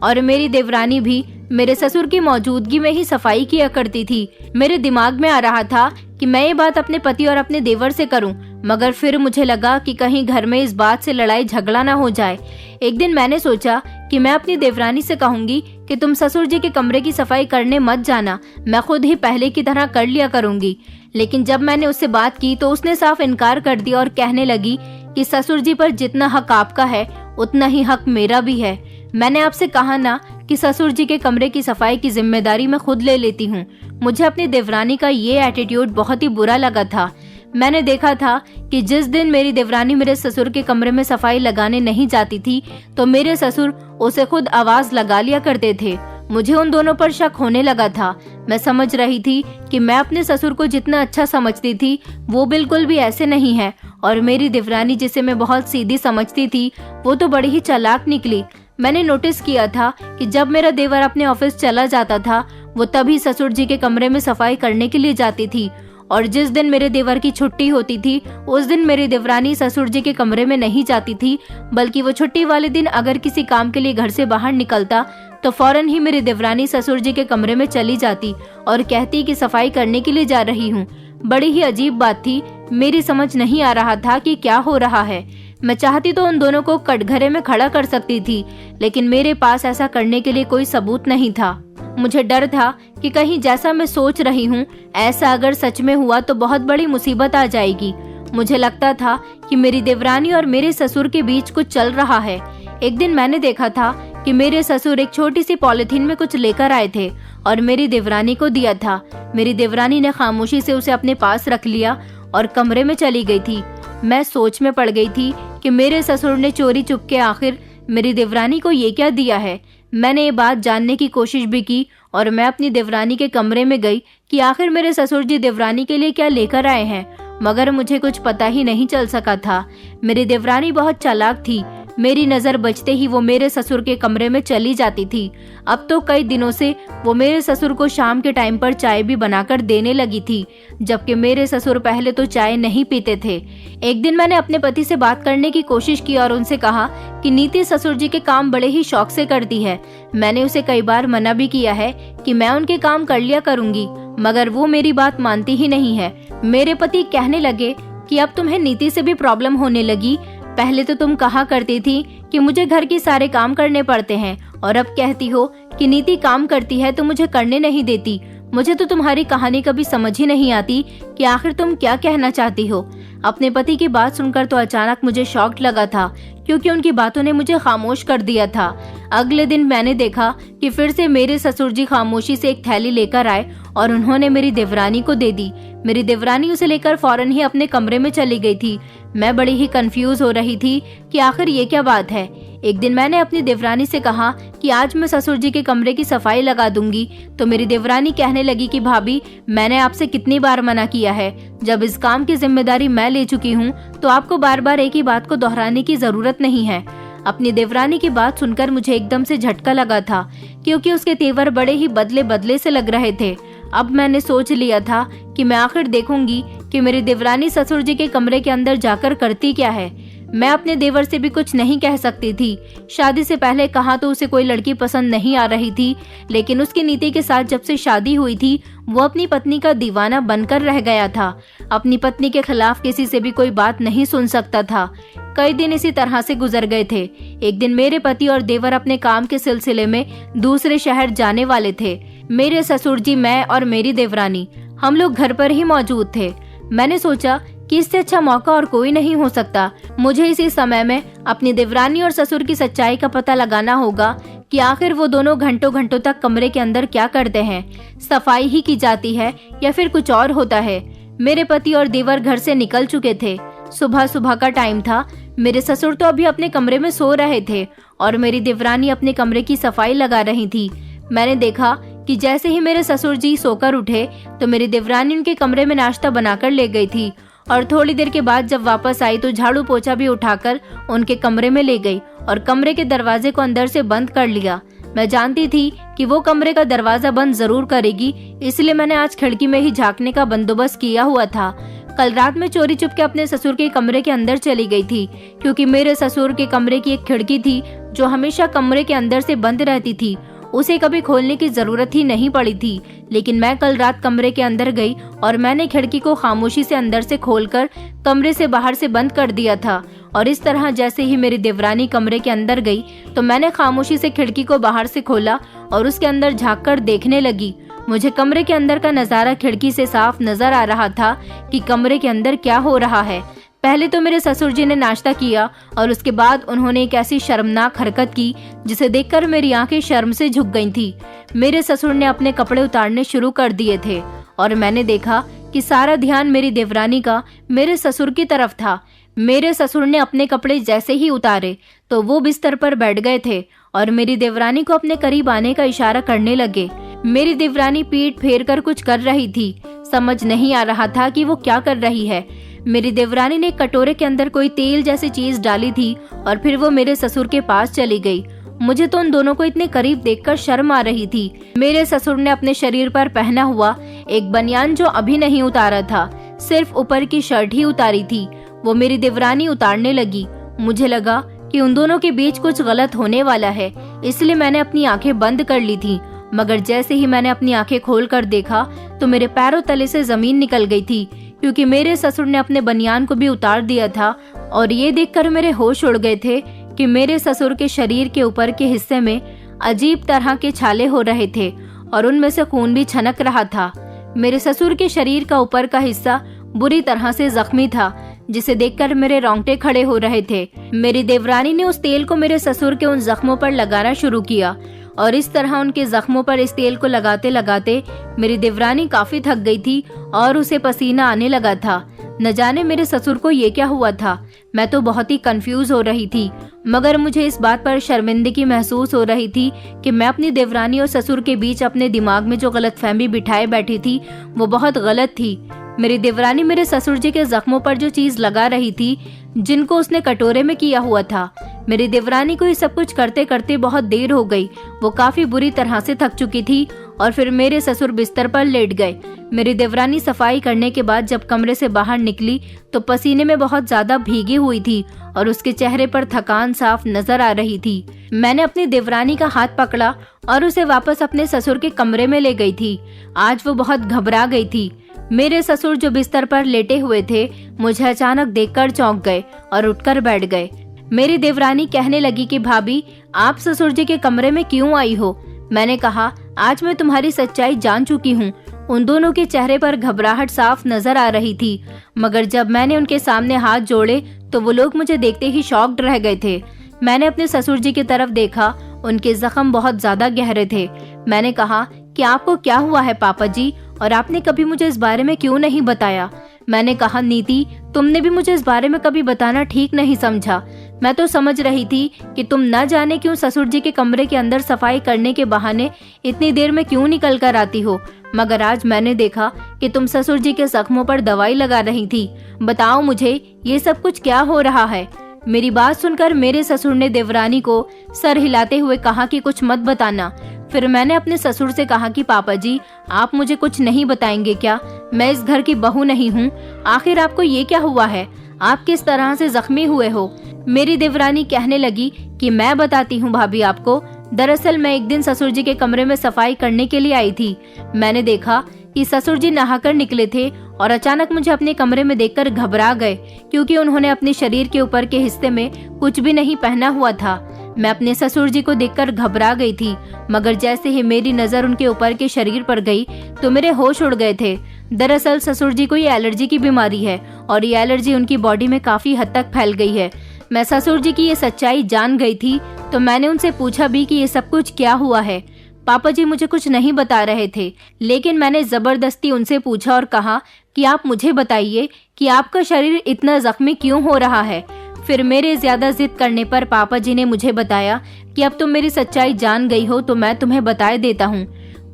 और मेरी देवरानी भी मेरे ससुर की मौजूदगी में ही सफाई किया करती थी। मेरे दिमाग में आ रहा था कि मैं ये बात अपने पति और अपने देवर से करूं, मगर फिर मुझे लगा कि कहीं घर में इस बात से लड़ाई झगड़ा ना हो जाए। एक दिन मैंने सोचा कि मैं अपनी देवरानी से कहूंगी कि तुम ससुर जी के कमरे की सफाई करने मत जाना, मैं खुद ही पहले की तरह कर लिया करूंगी। लेकिन जब मैंने उससे बात की तो उसने साफ इनकार कर दिया और कहने लगी कि ससुर जी पर जितना हक आपका है उतना ही हक मेरा भी है। मैंने आपसे कहा ना कि ससुर जी के कमरे की सफाई की जिम्मेदारी मैं खुद ले लेती हूँ। मुझे अपनी देवरानी का ये एटीट्यूड बहुत ही बुरा लगा था। मैंने देखा था कि जिस दिन मेरी देवरानी मेरे ससुर के कमरे में सफाई लगाने नहीं जाती थी तो मेरे ससुर उसे खुद आवाज लगा लिया करते थे। मुझे उन दोनों पर शक होने लगा था। मैं समझ रही थी कि मैं अपने ससुर को जितना अच्छा समझती थी वो बिल्कुल भी ऐसे नहीं है, और मेरी देवरानी जिसे मैं बहुत सीधी समझती थी वो तो बड़ी ही चालाक निकली। मैंने नोटिस किया था कि जब मेरा देवर अपने ऑफिस चला जाता था वो तभी ससुर जी के कमरे में सफाई करने के लिए जाती थी, और जिस दिन मेरे देवर की छुट्टी होती थी उस दिन मेरी देवरानी ससुर जी के कमरे में नहीं जाती थी, बल्कि वो छुट्टी वाले दिन अगर किसी काम के लिए घर से बाहर निकलता तो फौरन ही मेरी देवरानी ससुर जी के कमरे में चली जाती और कहती कि सफाई करने के लिए जा रही हूँ। बड़ी ही अजीब बात थी, मेरी समझ नहीं आ रहा था कि क्या हो रहा है। मैं चाहती तो उन दोनों को कटघरे में खड़ा कर सकती थी, लेकिन मेरे पास ऐसा करने के लिए कोई सबूत नहीं था। मुझे डर था कि कहीं जैसा मैं सोच रही हूँ ऐसा अगर सच में हुआ तो बहुत बड़ी मुसीबत आ जाएगी। मुझे लगता था कि मेरी देवरानी और मेरे ससुर के बीच कुछ चल रहा है। एक दिन मैंने देखा था कि मेरे ससुर एक छोटी सी पॉलिथीन में कुछ लेकर आए थे और मेरी देवरानी को दिया था। मेरी देवरानी ने खामोशी से उसे अपने पास रख लिया और कमरे में चली गई थी। मैं सोच में पड़ गई थी कि मेरे ससुर ने चोरी चुपके आखिर मेरी देवरानी को ये क्या दिया है। मैंने ये बात जानने की कोशिश भी की और मैं अपनी देवरानी के कमरे में गई कि आखिर मेरे ससुर जी देवरानी के लिए क्या लेकर आए हैं, मगर मुझे कुछ पता ही नहीं चल सका था। मेरी देवरानी बहुत चालाक थी। मेरी नजर बचते ही वो मेरे ससुर के कमरे में चली जाती थी। अब तो कई दिनों से वो मेरे ससुर को शाम के टाइम पर चाय भी बनाकर देने लगी थी, जबकि मेरे ससुर पहले तो चाय नहीं पीते थे। एक दिन मैंने अपने पति से बात करने की कोशिश की और उनसे कहा कि नीति ससुर जी के काम बड़े ही शौक से करती है। मैंने उसे कई बार मना भी किया है कि मैं उनके काम कर लिया करूंगी, मगर वो मेरी बात मानती ही नहीं है। मेरे पति कहने लगे कि अब तुम्हें नीति से भी प्रॉब्लम होने लगी। पहले तो तुम कहा करती थी कि मुझे घर के सारे काम करने पड़ते हैं और अब कहती हो कि नीति काम करती है तो मुझे करने नहीं देती। मुझे तो तुम्हारी कहानी कभी समझ ही नहीं आती कि आखिर तुम क्या कहना चाहती हो। अपने पति की बात सुनकर तो अचानक मुझे शॉक लगा था, क्योंकि उनकी बातों ने मुझे खामोश कर दिया था। अगले दिन मैंने देखा कि फिर से मेरे ससुर जी खामोशी से एक थैली लेकर आए और उन्होंने मेरी देवरानी को दे दी। मेरी देवरानी उसे लेकर फौरन ही अपने कमरे में चली गई थी। मैं बड़ी ही कंफ्यूज हो रही थी कि आखिर ये क्या बात है। एक दिन मैंने अपनी देवरानी से कहा कि आज मैं ससुर जी के कमरे की सफाई लगा दूंगी, तो मेरी देवरानी कहने लगी कि भाभी, मैंने आपसे कितनी बार मना किया है। जब इस काम की जिम्मेदारी मैं ले चुकी हूँ तो आपको बार बार एक ही बात को दोहराने की जरूरत नहीं है। अपनी देवरानी की बात सुनकर मुझे एकदम से झटका लगा था, क्योंकि उसके तेवर बड़े ही बदले बदले से लग रहे थे। अब मैंने सोच लिया था कि मैं आखिर देखूंगी कि मेरी देवरानी ससुर जी के कमरे के अंदर जाकर करती क्या है। मैं अपने देवर से भी कुछ नहीं कह सकती थी। शादी से पहले कहा तो उसे कोई लड़की पसंद नहीं आ रही थी, लेकिन उसकी नीति के साथ जब से शादी हुई थी वो अपनी पत्नी का दीवाना बनकर रह गया था। अपनी पत्नी के खिलाफ किसी से भी कोई बात नहीं सुन सकता था। कई दिन इसी तरह से गुजर गए थे। एक दिन मेरे पति और देवर अपने काम के सिलसिले में दूसरे शहर जाने वाले थे। मेरे ससुर जी, मैं और मेरी देवरानी, हम लोग घर पर ही मौजूद थे। मैंने सोचा कि इससे अच्छा मौका और कोई नहीं हो सकता। मुझे इसी समय में अपनी देवरानी और ससुर की सच्चाई का पता लगाना होगा कि आखिर वो दोनों घंटों घंटों तक कमरे के अंदर क्या करते हैं। सफाई ही की जाती है या फिर कुछ और होता है। मेरे पति और देवर घर से निकल चुके थे। सुबह सुबह का टाइम था। मेरे ससुर तो अभी अपने कमरे में सो रहे थे और मेरी देवरानी अपने कमरे की सफाई लगा रही थी। मैंने देखा कि जैसे ही मेरे ससुर जी सोकर उठे तो मेरी देवरानी उनके कमरे में नाश्ता बनाकर ले गई थी और थोड़ी देर के बाद जब वापस आई तो झाड़ू पोछा भी उठाकर उनके कमरे में ले गई और कमरे के दरवाजे को अंदर से बंद कर लिया। मैं जानती थी कि वो कमरे का दरवाजा बंद जरूर करेगी, इसलिए मैंने आज खिड़की में ही झांकने का बंदोबस्त किया हुआ था। कल रात में चोरी चुपके अपने ससुर के कमरे के अंदर चली गई थी, क्योंकि मेरे ससुर के कमरे की एक खिड़की थी जो हमेशा कमरे के अंदर से बंद रहती थी। उसे कभी खोलने की जरूरत ही नहीं पड़ी थी। लेकिन मैं कल रात कमरे के अंदर गई और मैंने खिड़की को खामोशी से अंदर से खोलकर कमरे से बाहर से बंद कर दिया था। और इस तरह जैसे ही मेरी देवरानी कमरे के अंदर गई तो मैंने खामोशी से खिड़की को बाहर से खोला और उसके अंदर झांककर देखने लगी। मुझे कमरे के अंदर का नजारा खिड़की से साफ नजर आ रहा था कि कमरे के अंदर क्या हो रहा है। पहले तो मेरे ससुर जी ने नाश्ता किया और उसके बाद उन्होंने एक ऐसी शर्मनाक हरकत की जिसे देखकर मेरी आंखें शर्म से झुक गई थी। मेरे ससुर ने अपने कपड़े उतारने शुरू कर दिए थे और मैंने देखा कि सारा ध्यान मेरी देवरानी का मेरे ससुर की तरफ था। मेरे ससुर ने अपने कपड़े जैसे ही उतारे तो वो बिस्तर पर बैठ गए थे और मेरी देवरानी को अपने करीब आने का इशारा करने लगे। मेरी देवरानी पीठ फेर कर कुछ कर रही थी। समझ नहीं आ रहा था कि वो क्या कर रही है। मेरी देवरानी ने कटोरे के अंदर कोई तेल जैसी चीज डाली थी और फिर वो मेरे ससुर के पास चली गई। मुझे तो उन दोनों को इतने करीब देखकर शर्म आ रही थी। मेरे ससुर ने अपने शरीर पर पहना हुआ एक बनियान जो अभी नहीं उतारा था, सिर्फ ऊपर की शर्ट ही उतारी थी, वो मेरी देवरानी उतारने लगी। मुझे लगा कि उन दोनों के बीच कुछ गलत होने वाला है, इसलिए मैंने अपनी आंखें बंद कर ली थी। मगर जैसे ही मैंने अपनी आंखें खोलकर देखा तो मेरे पैरों तले से जमीन निकल गई थी, क्योंकि मेरे ससुर ने अपने बनियान को भी उतार दिया था। और ये देखकर मेरे होश उड़ गए थे कि मेरे ससुर के शरीर के ऊपर के हिस्से में अजीब तरह के छाले हो रहे थे और उनमें से खून भी छनक रहा था। मेरे ससुर के शरीर का ऊपर का हिस्सा बुरी तरह से जख्मी था, जिसे देखकर मेरे रोंगटे खड़े हो रहे थे। मेरी देवरानी ने उस तेल को मेरे ससुर के उन जख्मों पर लगाना शुरू किया और इस तरह उनके जख्मों पर इस तेल को लगाते लगाते मेरी देवरानी काफी थक गई थी और उसे पसीना आने लगा था। न जाने मेरे ससुर को ये क्या हुआ था। मैं तो बहुत ही कंफ्यूज हो रही थी, मगर मुझे इस बात पर शर्मिंदगी महसूस हो रही थी कि मैं अपनी देवरानी और ससुर के बीच अपने दिमाग में जो गलतफहमी बिठाए बैठी थी वो बहुत गलत थी। मेरी देवरानी मेरे ससुर जी के जख्मों पर जो चीज लगा रही थी, जिनको उसने कटोरे में किया हुआ था। मेरी देवरानी को ये सब कुछ करते करते बहुत देर हो गई। वो काफी बुरी तरह से थक चुकी थी और फिर मेरे ससुर बिस्तर पर लेट गए। मेरी देवरानी सफाई करने के बाद जब कमरे से बाहर निकली तो पसीने में बहुत ज्यादा भीगी हुई थी और उसके चेहरे पर थकान साफ नजर आ रही थी। मैंने अपनी देवरानी का हाथ पकड़ा और उसे वापस अपने ससुर के कमरे में ले गई थी। आज वो बहुत घबरा गई थी। मेरे ससुर जो बिस्तर पर लेटे हुए थे, मुझे अचानक देखकर चौंक गए और उठकर बैठ गए। मेरी देवरानी कहने लगी कि भाभी, आप ससुर जी के कमरे में क्यों आई हो? मैंने कहा, आज मैं तुम्हारी सच्चाई जान चुकी हूँ। उन दोनों के चेहरे पर घबराहट साफ नजर आ रही थी, मगर जब मैंने उनके सामने हाथ जोड़े तो वो लोग मुझे देखते ही शॉक्ड रह गए थे। मैंने अपने ससुर जी की तरफ देखा, उनके जख्म बहुत ज्यादा गहरे थे। मैंने कहा कि आपको क्या हुआ है पापा जी, और आपने कभी मुझे इस बारे में क्यों नहीं बताया? मैंने कहा, नीति, तुमने भी मुझे इस बारे में कभी बताना ठीक नहीं समझा। मैं तो समझ रही थी कि तुम न जाने क्यों ससुर जी के कमरे के अंदर सफाई करने के बहाने इतनी देर में क्यों निकल कर आती हो, मगर आज मैंने देखा कि तुम ससुर जी के जख्मों पर दवाई लगा रही थी। बताओ मुझे, ये सब कुछ क्या हो रहा है? मेरी बात सुनकर मेरे ससुर ने देवरानी को सर हिलाते हुए कहा कि कुछ मत बताना। फिर मैंने अपने ससुर से कहा कि पापा जी, आप मुझे कुछ नहीं बताएंगे क्या? मैं इस घर की बहू नहीं हूँ। आखिर आपको ये क्या हुआ है? आप किस तरह से जख्मी हुए हो? मेरी देवरानी कहने लगी कि मैं बताती हूँ भाभी आपको। दरअसल मैं एक दिन ससुर जी के कमरे में सफाई करने के लिए आई थी। मैंने देखा कि ससुर जी नहाकर निकले थे और अचानक मुझे अपने कमरे में देखकर घबरा गए, क्योंकि उन्होंने अपने शरीर के ऊपर के हिस्से में कुछ भी नहीं पहना हुआ था। मैं अपने ससुर जी को देखकर घबरा गई थी, मगर जैसे ही मेरी नजर उनके ऊपर के शरीर पर गई तो मेरे होश उड़ गए थे। दरअसल ससुर जी को ये एलर्जी की बीमारी है और ये एलर्जी उनकी बॉडी में काफी हद तक फैल गई है। मैं ससुर जी की ये सच्चाई जान गई थी, तो मैंने उनसे पूछा भी कि ये सब कुछ क्या हुआ है। पापा जी मुझे कुछ नहीं बता रहे थे, लेकिन मैंने जबरदस्ती उनसे पूछा और कहा कि आप मुझे बताइए कि आपका शरीर इतना जख्मी क्यों हो रहा है। फिर मेरे ज्यादा जिद करने पर पापा जी ने मुझे बताया कि अब तुम मेरी सच्चाई जान गई हो तो मैं तुम्हें बताए देता हूँ।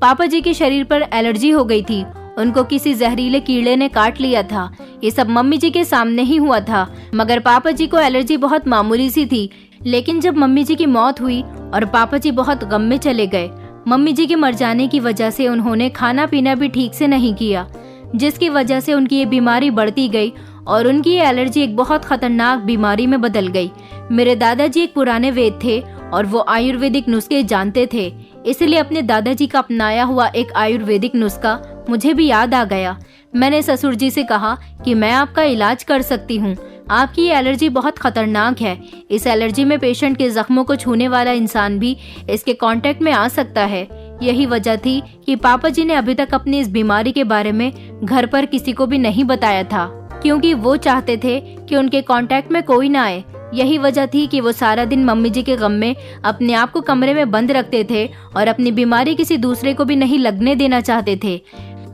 पापा जी के शरीर पर एलर्जी हो गई थी, उनको किसी जहरीले कीड़े ने काट लिया था। ये सब मम्मी जी के सामने ही हुआ था, मगर पापा जी को एलर्जी बहुत मामूली सी थी। लेकिन जब मम्मी जी की मौत हुई और पापा जी बहुत गम में चले गए, मम्मी जी के मर जाने की वजह से उन्होंने खाना पीना भी ठीक से नहीं किया, जिसकी वजह से उनकी ये बीमारी बढ़ती गई और उनकी ये एलर्जी एक बहुत खतरनाक बीमारी में बदल गई। मेरे दादाजी एक पुराने वैद्य थे और वो आयुर्वेदिक नुस्खे जानते थे, इसलिए अपने दादाजी का अपनाया हुआ एक आयुर्वेदिक नुस्खा मुझे भी याद आ गया। मैंने ससुर जी से कहा कि मैं आपका इलाज कर सकती हूँ, आपकी ये एलर्जी बहुत खतरनाक है। इस एलर्जी में पेशेंट के जख्मों को छूने वाला इंसान भी इसके कांटेक्ट में आ सकता है। यही वजह थी कि पापा जी ने अभी तक अपनी इस बीमारी के बारे में घर पर किसी को भी नहीं बताया था, क्योंकि वो चाहते थे कि उनके कांटेक्ट में कोई ना आए। यही वजह थी कि वो सारा दिन मम्मी जी के गम में अपने आप को कमरे में बंद रखते थे और अपनी बीमारी किसी दूसरे को भी नहीं लगने देना चाहते थे।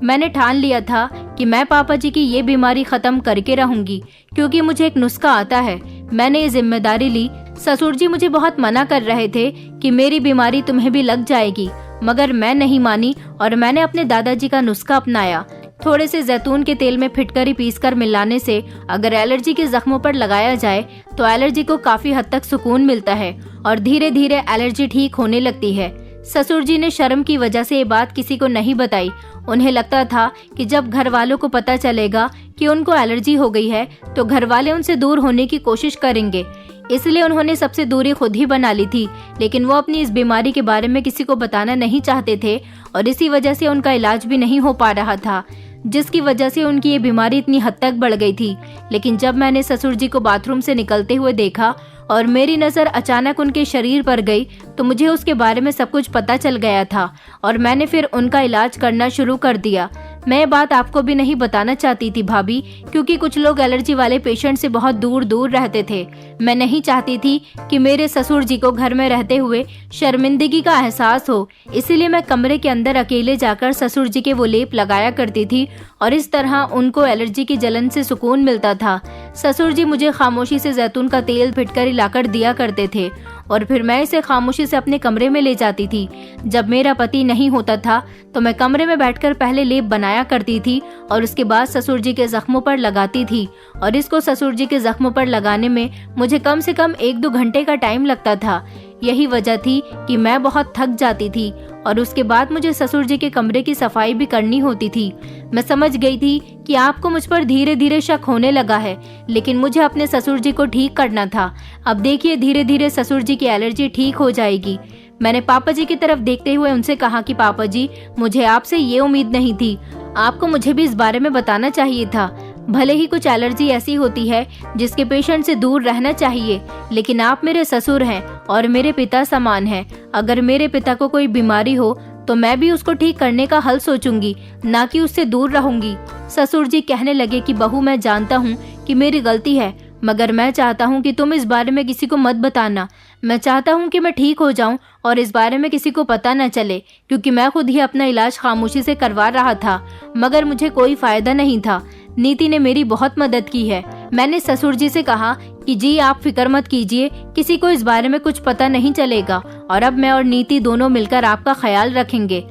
मैंने ठान लिया था कि मैं पापा जी की ये बीमारी खत्म करके रहूंगी, क्योंकि मुझे एक नुस्खा आता है। मैंने ये जिम्मेदारी ली। ससुर जी मुझे बहुत मना कर रहे थे कि मेरी बीमारी तुम्हें भी लग जाएगी, मगर मैं नहीं मानी और मैंने अपने दादाजी का नुस्खा अपनाया। थोड़े से जैतून के तेल में फिटकरी पीसकर मिलाने से अगर एलर्जी के जख्मों पर लगाया जाए तो एलर्जी को काफी हद तक सुकून मिलता है और धीरे धीरे एलर्जी ठीक होने लगती है। ससुर जी ने शर्म की वजह से ये बात किसी को नहीं बताई। उन्हें लगता था कि जब घर वालों को पता चलेगा कि उनको एलर्जी हो गई है तो घर वाले उनसे दूर होने की कोशिश करेंगे, इसलिए उन्होंने सबसे दूरी खुद ही बना ली थी। लेकिन वो अपनी इस बीमारी के बारे में किसी को बताना नहीं चाहते थे और इसी वजह से उनका इलाज भी नहीं हो पा रहा था, जिसकी वजह से उनकी ये बीमारी इतनी हद तक बढ़ गई थी। लेकिन जब मैंने ससुर जी को बाथरूम से निकलते हुए देखा और मेरी नज़र अचानक उनके शरीर पर गई तो मुझे उसके बारे में सब कुछ पता चल गया था और मैंने फिर उनका इलाज करना शुरू कर दिया। मैं ये बात आपको भी नहीं बताना चाहती थी भाभी, क्योंकि कुछ लोग एलर्जी वाले पेशेंट से बहुत दूर दूर रहते थे। मैं नहीं चाहती थी कि मेरे ससुर जी को घर में रहते हुए शर्मिंदगी का एहसास हो, इसीलिए मैं कमरे के अंदर अकेले जाकर ससुर जी के वो लेप लगाया करती थी और इस तरह उनको एलर्जी की जलन से सुकून मिलता था। ससुर जी मुझे खामोशी से जैतून का तेल फिटकर लाकर दिया करते थे और फिर मैं इसे खामोशी से अपने कमरे में ले जाती थी। जब मेरा पति नहीं होता था तो मैं कमरे में बैठकर पहले लेप बनाया करती थी और उसके बाद ससुर जी के जख्मों पर लगाती थी और इसको ससुर जी के जख्मों पर लगाने में मुझे कम से कम 1-2 घंटे का टाइम लगता था। यही वजह थी कि मैं बहुत थक जाती थी और उसके बाद मुझे ससुर जी के कमरे की सफाई भी करनी होती थी। मैं समझ गई थी कि आपको मुझ पर धीरे धीरे शक होने लगा है, लेकिन मुझे अपने ससुर जी को ठीक करना था। अब देखिए धीरे धीरे ससुर जी की एलर्जी ठीक हो जाएगी। मैंने पापा जी की तरफ देखते हुए उनसे कहा कि पापा जी, मुझे आपसे ये उम्मीद नहीं थी, आपको मुझे भी इस बारे में बताना चाहिए था। भले ही कुछ एलर्जी ऐसी होती है जिसके पेशेंट से दूर रहना चाहिए, लेकिन आप मेरे ससुर हैं और मेरे पिता समान हैं। अगर मेरे पिता को कोई बीमारी हो तो मैं भी उसको ठीक करने का हल सोचूंगी, ना कि उससे दूर रहूंगी। ससुर जी कहने लगे कि बहू, मैं जानता हूँ कि मेरी गलती है, मगर मैं चाहता हूँ कि तुम इस बारे में किसी को मत बताना। मैं चाहता हूँ कि मैं ठीक हो जाऊँ और इस बारे में किसी को पता न चले, क्योंकि मैं खुद ही अपना इलाज खामोशी से करवा रहा था, मगर मुझे कोई फायदा नहीं था। नीति ने मेरी बहुत मदद की है। मैंने ससुर जी से कहा कि जी आप फिक्र मत कीजिए, किसी को इस बारे में कुछ पता नहीं चलेगा और अब मैं और नीति दोनों मिलकर आपका ख्याल रखेंगे।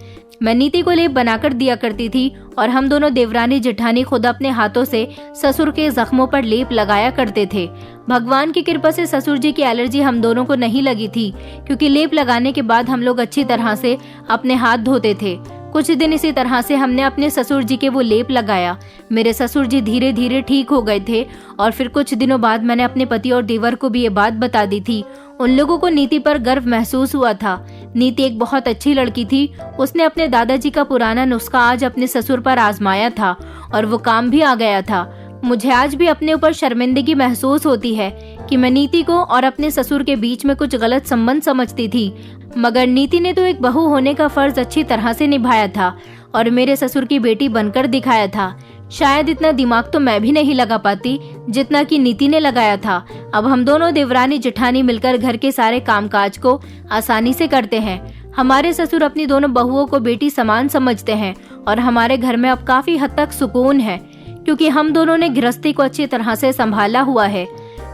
मैं नीति को लेप बनाकर दिया करती थी और हम दोनों देवरानी जेठानी खुद अपने हाथों से ससुर के जख्मों पर लेप लगाया करते थे। भगवान की कृपा से ससुर जी की एलर्जी हम दोनों को नहीं लगी थी, क्योंकि लेप लगाने के बाद हम लोग अच्छी तरह से अपने हाथ धोते थे। कुछ दिन इसी तरह से हमने अपने ससुर जी के वो लेप लगाया। मेरे ससुर जी धीरे धीरे ठीक हो गए थे और फिर कुछ दिनों बाद मैंने अपने पति और देवर को भी ये बात बता दी थी। उन लोगों को नीति पर गर्व महसूस हुआ था। नीति एक बहुत अच्छी लड़की थी। उसने अपने दादाजी का पुराना नुस्खा आज अपने ससुर पर आजमाया था और वो काम भी आ गया था। मुझे आज भी अपने ऊपर शर्मिंदगी महसूस होती है कि मैं नीति को और अपने ससुर के बीच में कुछ गलत संबंध समझती थी, मगर नीति ने तो एक बहू होने का फर्ज अच्छी तरह से निभाया था और मेरे ससुर की बेटी बनकर दिखाया था। शायद इतना दिमाग तो मैं भी नहीं लगा पाती जितना कि नीति ने लगाया था। अब हम दोनों देवरानी जेठानी मिलकर घर के सारे कामकाज को आसानी से करते हैं। हमारे ससुर अपनी दोनों बहुओं को बेटी समान समझते हैं और हमारे घर में अब काफी हद तक सुकून है, क्योंकि हम दोनों ने गृहस्थी को अच्छी तरह से संभाला हुआ है।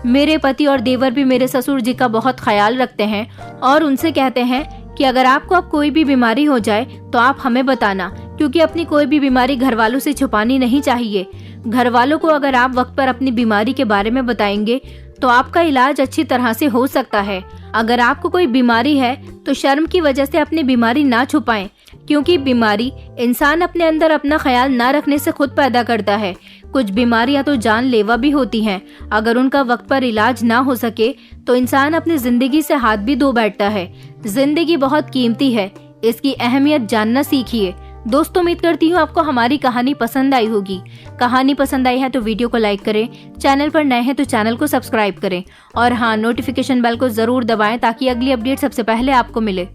मेरे पति और देवर भी मेरे ससुर जी का बहुत ख्याल रखते हैं और उनसे कहते हैं कि अगर आपको अब कोई भी बीमारी हो जाए तो आप हमें बताना, क्योंकि अपनी कोई भी बीमारी घर वालों से छुपानी नहीं चाहिए। घर वालों को अगर आप वक्त पर अपनी बीमारी के बारे में बताएंगे तो आपका इलाज अच्छी तरह से हो सकता है। अगर आपको कोई बीमारी है तो शर्म की वजह से अपनी बीमारी ना छुपाएं, क्योंकि बीमारी इंसान अपने अंदर अपना ख्याल ना रखने से खुद पैदा करता है। कुछ बीमारियां तो जानलेवा भी होती हैं। अगर उनका वक्त पर इलाज ना हो सके तो इंसान अपनी जिंदगी से हाथ भी धो बैठता है। जिंदगी बहुत कीमती है, इसकी अहमियत जानना सीखिए। दोस्तों, उम्मीद करती हूँ आपको हमारी कहानी पसंद आई होगी। कहानी पसंद आई है तो वीडियो को लाइक करें, चैनल पर नए हैं तो चैनल को सब्सक्राइब करें और हाँ, नोटिफिकेशन बेल को जरूर दबाएं ताकि अगली अपडेट सबसे पहले आपको मिले।